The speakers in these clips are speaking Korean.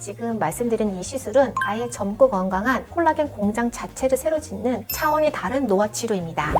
지금 말씀드린 이 시술은 아예 젊고 건강한 콜라겐 공장 자체를 새로 짓는 차원이 다른 노화 치료입니다.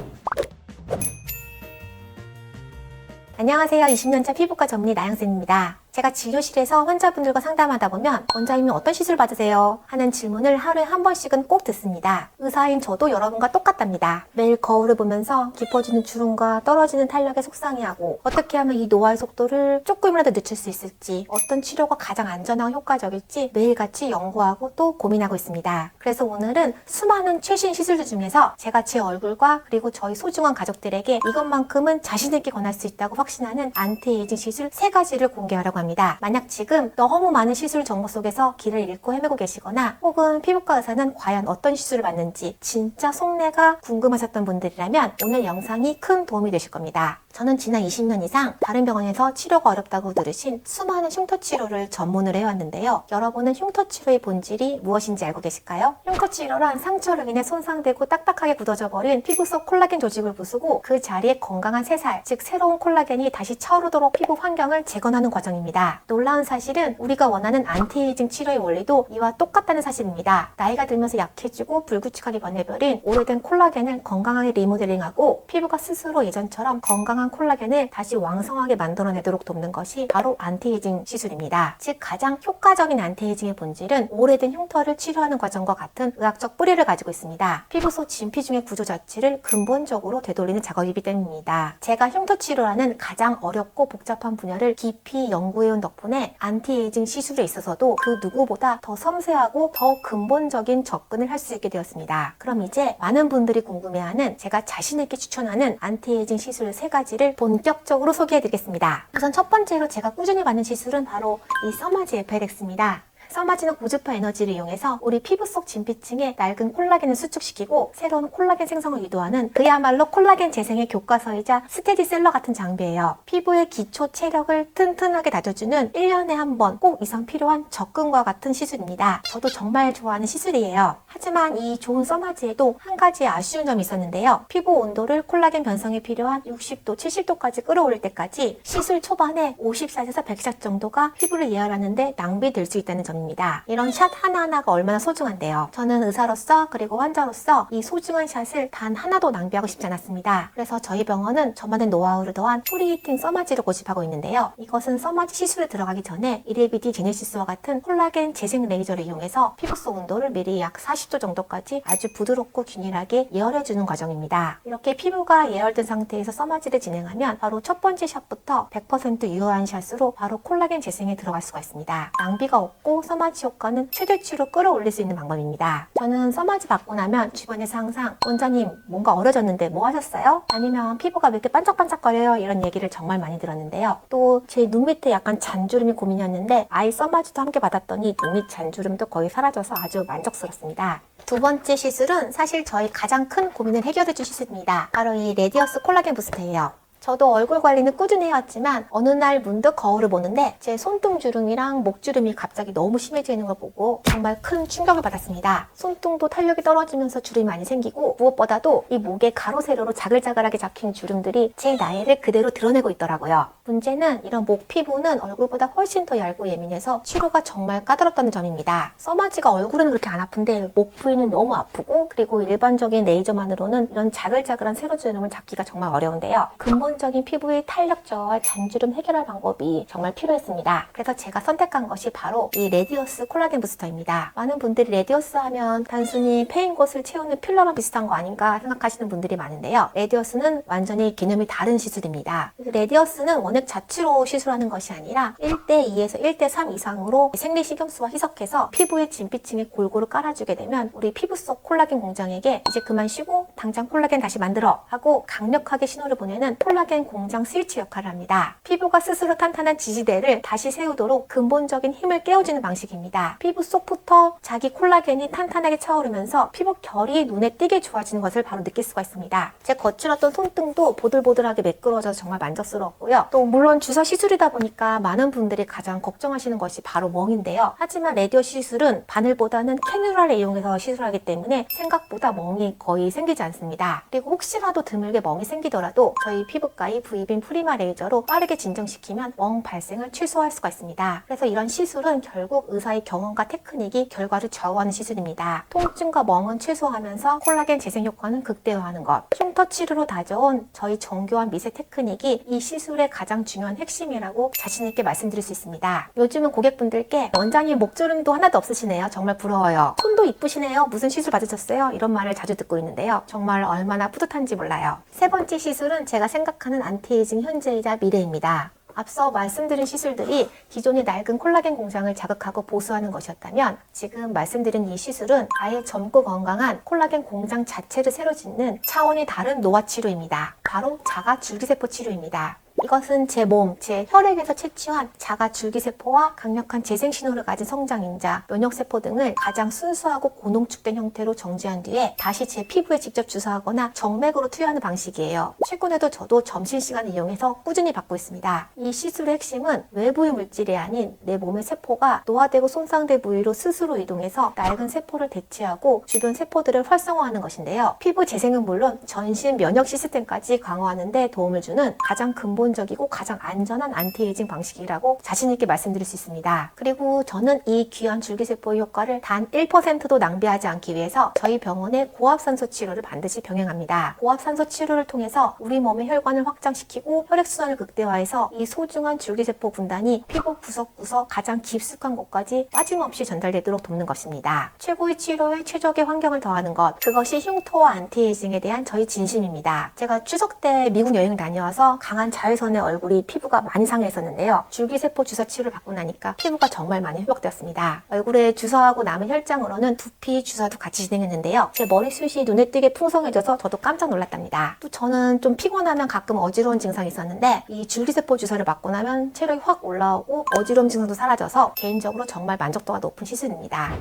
안녕하세요. 20년차 피부과 전문의 나영쌤입니다. 제가 진료실에서 환자분들과 상담하다 보면 원장님이 어떤 시술 받으세요? 하는 질문을 하루에 한 번씩은 꼭 듣습니다. 의사인 저도 여러분과 똑같답니다. 매일 거울을 보면서 깊어지는 주름과 떨어지는 탄력에 속상해하고 어떻게 하면 이 노화의 속도를 조금이라도 늦출 수 있을지, 어떤 치료가 가장 안전하고 효과적일지 매일같이 연구하고 또 고민하고 있습니다. 그래서 오늘은 수많은 최신 시술들 중에서 제가 제 얼굴과 그리고 저희 소중한 가족들에게 이것만큼은 자신있게 권할 수 있다고 확신하는 안티에이징 시술 3가지를 공개하려고 합니다. 만약 지금 너무 많은 시술 정보 속에서 길을 잃고 헤매고 계시거나 혹은 피부과 의사는 과연 어떤 시술을 받는지 진짜 속내가 궁금하셨던 분들이라면 오늘 영상이 큰 도움이 되실 겁니다. 저는 지난 20년 이상 다른 병원에서 치료가 어렵다고 들으신 수많은 흉터 치료를 전문으로 해왔는데요. 여러분은 흉터 치료의 본질이 무엇인지 알고 계실까요? 흉터 치료란 상처로 인해 손상되고 딱딱하게 굳어져 버린 피부 속 콜라겐 조직을 부수고 그 자리에 건강한 새살, 즉 새로운 콜라겐이 다시 차오르도록 피부 환경을 재건하는 과정입니다. 놀라운 사실은 우리가 원하는 안티에이징 치료의 원리도 이와 똑같다는 사실입니다. 나이가 들면서 약해지고 불규칙하게 변해버린 오래된 콜라겐을 건강하게 리모델링하고 피부가 스스로 예전처럼 건강한 콜라겐을 다시 왕성하게 만들어내도록 돕는 것이 바로 안티에이징 시술입니다. 즉 가장 효과적인 안티에이징의 본질은 오래된 흉터를 치료하는 과정과 같은 의학적 뿌리를 가지고 있습니다. 피부 속 진피중의 구조 자체를 근본적으로 되돌리는 작업이기 때문입니다. 제가 흉터 치료라는 가장 어렵고 복잡한 분야를 깊이 연구해온 덕분에 안티에이징 시술에 있어서도 그 누구보다 더 섬세하고 더 근본적인 접근을 할 수 있게 되었습니다. 그럼 이제 많은 분들이 궁금해하는 제가 자신있게 추천하는 안티에이징 시술 3가지를 본격적으로 소개해드리겠습니다. 우선 첫 번째로 제가 꾸준히 받는 시술은 바로 이 써마지 FLX입니다. 써마지는 고주파 에너지를 이용해서 우리 피부 속 진피층에 낡은 콜라겐을 수축시키고 새로운 콜라겐 생성을 유도하는 그야말로 콜라겐 재생의 교과서이자 스테디셀러 같은 장비예요. 피부의 기초 체력을 튼튼하게 다져주는 1년에 한 번 꼭 이상 필요한 적금과 같은 시술입니다. 저도 정말 좋아하는 시술이에요. 하지만 이 좋은 써마지에도 한 가지 아쉬운 점이 있었는데요. 피부 온도를 콜라겐 변성에 필요한 60도, 70도까지 끌어올릴 때까지 시술 초반에 50샷에서 100샷 정도가 피부를 예열하는데 낭비될 수 있다는 점입니다. 이런 샷 하나하나가 얼마나 소중한데요. 저는 의사로서 그리고 환자로서 이 소중한 샷을 단 하나도 낭비하고 싶지 않았습니다. 그래서 저희 병원은 저만의 노하우를 더한 프리히팅 써마지를 고집하고 있는데요. 이것은 써마지 시술에 들어가기 전에 이레비디 제네시스와 같은 콜라겐 재생 레이저를 이용해서 피부 속 온도를 미리 약 40도 정도까지 아주 부드럽고 균일하게 예열해주는 과정입니다. 이렇게 피부가 예열된 상태에서 써마지를 진행하면 바로 첫 번째 샷부터 100% 유효한 샷으로 바로 콜라겐 재생에 들어갈 수가 있습니다. 낭비가 없고 써마지 효과는 최대치로 끌어올릴 수 있는 방법입니다. 저는 써마지 받고 나면 주변에서 항상 원장님 뭔가 어려졌는데 뭐 하셨어요? 아니면 피부가 왜 이렇게 반짝반짝거려요? 이런 얘기를 정말 많이 들었는데요. 또 제 눈 밑에 약간 잔주름이 고민이었는데 아이 써마지도 함께 받았더니 눈 밑 잔주름도 거의 사라져서 아주 만족스럽습니다. 두 번째 시술은 사실 저희 가장 큰 고민을 해결해 줄 시술입니다. 바로 이 레디어스 콜라겐 부스터예요. 저도 얼굴 관리는 꾸준히 해왔지만 어느 날 문득 거울을 보는데 제 손등 주름이랑 목 주름이 갑자기 너무 심해지는 걸 보고 정말 큰 충격을 받았습니다. 손등도 탄력이 떨어지면서 주름이 많이 생기고 무엇보다도 이 목에 가로 세로로 자글자글하게 잡힌 주름들이 제 나이를 그대로 드러내고 있더라고요. 문제는 이런 목 피부는 얼굴보다 훨씬 더 얇고 예민해서 치료가 정말 까다롭다는 점입니다. 써마지가 얼굴은 그렇게 안 아픈데 목 부위는 너무 아프고 그리고 일반적인 레이저만으로는 이런 자글자글한 세로 주름을 잡기가 정말 어려운데요. 근본적인 피부의 탄력 저하, 잔주름 해결할 방법이 정말 필요했습니다. 그래서 제가 선택한 것이 바로 이 레디어스 콜라겐 부스터입니다. 많은 분들이 레디어스 하면 단순히 패인 곳을 채우는 필러랑 비슷한 거 아닌가 생각하시는 분들이 많은데요. 레디어스는 완전히 개념이 다른 시술입니다. 레디어스는 원액 자체로 시술하는 것이 아니라 1:2에서 1:3 이상으로 생리식염수와 희석해서 피부의 진피층에 골고루 깔아주게 되면 우리 피부 속 콜라겐 공장에게 이제 그만 쉬고 당장 콜라겐 다시 만들어 하고 강력하게 신호를 보내는 콜라겐 공장 스위치 역할을 합니다. 피부가 스스로 탄탄한 지지대를 다시 세우도록 근본적인 힘을 깨워주는 방식입니다. 피부 속부터 자기 콜라겐이 탄탄하게 차오르면서 피부 결이 눈에 띄게 좋아지는 것을 바로 느낄 수가 있습니다. 제 거칠었던 손등도 보들보들하게 매끄러워져서 정말 만족스러웠고요. 또 물론 주사 시술이다 보니까 많은 분들이 가장 걱정하시는 것이 바로 멍인데요. 하지만 레디오 시술은 바늘보다는 캐뉼라를 이용해서 시술하기 때문에 생각보다 멍이 거의 생기지 않습니다. 그리고 혹시라도 드물게 멍이 생기더라도 저희 피부과 최저가의 V빔 프리마 레이저로 빠르게 진정시키면 멍 발생을 최소화할 수가 있습니다. 그래서 이런 시술은 결국 의사의 경험과 테크닉이 결과를 좌우하는 시술입니다. 통증과 멍은 최소화하면서 콜라겐 재생 효과는 극대화하는 것. 흉터 치료로 다져온 저희 정교한 미세 테크닉이 이 시술의 가장 중요한 핵심이라고 자신 있게 말씀드릴 수 있습니다. 요즘은 고객분들께 원장님 목주름도 하나도 없으시네요. 정말 부러워요. 손도 이쁘시네요. 무슨 시술 받으셨어요? 이런 말을 자주 듣고 있는데요. 정말 얼마나 뿌듯한지 몰라요. 세 번째 시술은 제가 생각하는 안티에이징 현재이자 미래입니다. 앞서 말씀드린 시술들이 기존의 낡은 콜라겐 공장을 자극하고 보수하는 것이었다면 지금 말씀드린 이 시술은 아예 젊고 건강한 콜라겐 공장 자체를 새로 짓는 차원이 다른 노화 치료입니다. 바로 자가 줄기세포 치료입니다. 이것은 제 몸, 제 혈액에서 채취한 자가 줄기세포와 강력한 재생신호를 가진 성장인자, 면역세포 등을 가장 순수하고 고농축된 형태로 정지한 뒤에 다시 제 피부에 직접 주사하거나 정맥으로 투여하는 방식이에요. 최근에도 저도 점심시간을 이용해서 꾸준히 받고 있습니다. 이 시술의 핵심은 외부의 물질이 아닌 내 몸의 세포가 노화되고 손상된 부위로 스스로 이동해서 낡은 세포를 대체하고 주변 세포들을 활성화하는 것인데요. 피부 재생은 물론 전신 면역 시스템까지 강화하는 데 도움을 주는 가장 근본적이고 가장 안전한 안티에이징 방식이라고 자신있게 말씀드릴 수 있습니다. 그리고 저는 이 귀한 줄기세포의 효과를 단 1%도 낭비하지 않기 위해서 저희 병원의 고압산소 치료를 반드시 병행합니다. 고압산소 치료를 통해서 우리 몸의 혈관을 확장시키고 혈액순환을 극대화해서 이 소중한 줄기세포 분단이 피부 구석구석 가장 깊숙한 곳까지 빠짐없이 전달되도록 돕는 것입니다. 최고의 치료에 최적의 환경을 더하는 것, 그것이 흉터와 안티에이징에 대한 저희 진심입니다. 제가 추석 때 미국 여행 다녀와서 강한 자외선에 얼굴이 피부가 많이 상했었는데요. 줄기세포 주사 치료를 받고 나니까 피부가 정말 많이 회복되었습니다. 얼굴에 주사하고 남은 혈장으로는 두피 주사도 같이 진행했는데요. 제 머리숱이 눈에 띄게 풍성해져서 저도 깜짝 놀랐답니다. 또 저는 좀 피곤하면 가끔 어지러운 증상이 있었는데 이 줄기세포 주사를 맞고 나면 체력이 확 올라오고 어지러움 증상도 사라져서 개인적으로 정말 만족도가 높은 시술입니다.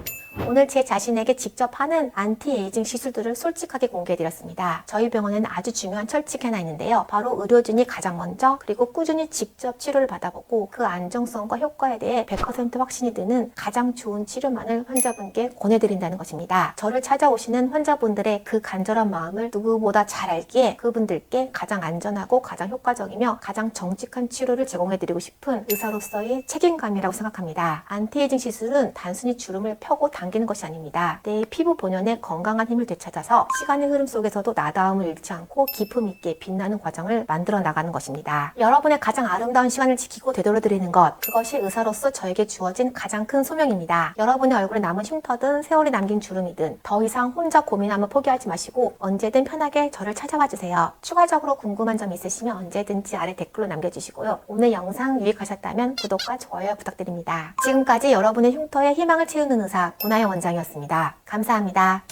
오늘 제 자신에게 직접 하는 안티에이징 시술들을 솔직하게 공개해드렸습니다. 저희 병원에는 아주 중요한 철칙이 하나 있는데요. 바로 의료진이 가장 먼저 그리고 꾸준히 직접 치료를 받아보고 그 안정성과 효과에 대해 100% 확신이 드는 가장 좋은 치료만을 환자분께 권해드린다는 것입니다. 저를 찾아오시는 환자분들의 그 간절한 마음을 누구보다 잘 알기에 그분들께 가장 안전하고 가장 효과적이며 가장 정직한 치료를 제공해드리고 싶은 의사로서의 책임감이라고 생각합니다. 안티에이징 시술은 단순히 주름을 펴고 당기는 것이 아닙니다. 내 피부 본연의 건강한 힘을 되찾아서 시간의 흐름 속에서도 나다움을 잃지 않고 기품 있게 빛나는 과정을 만들어 나가는 것입니다. 여러분의 가장 아름다운 시간을 지키고 되돌아드리는 것, 그것이 의사로서 저에게 주어진 가장 큰 소명입니다. 여러분의 얼굴에 남은 흉터든 세월이 남긴 주름이든 더 이상 혼자 고민하면 포기하지 마시고 언제든 편하게 저를 찾아와 주세요. 추가적으로 궁금한 점 있으시면 언제든지 아래 댓글로 남겨주시고요. 오늘 영상 유익하셨다면 구독과 좋아요 부탁드립니다. 지금까지 여러분의 흉터에 희망을 채우는 의사 고나영 원장이었습니다. 감사합니다.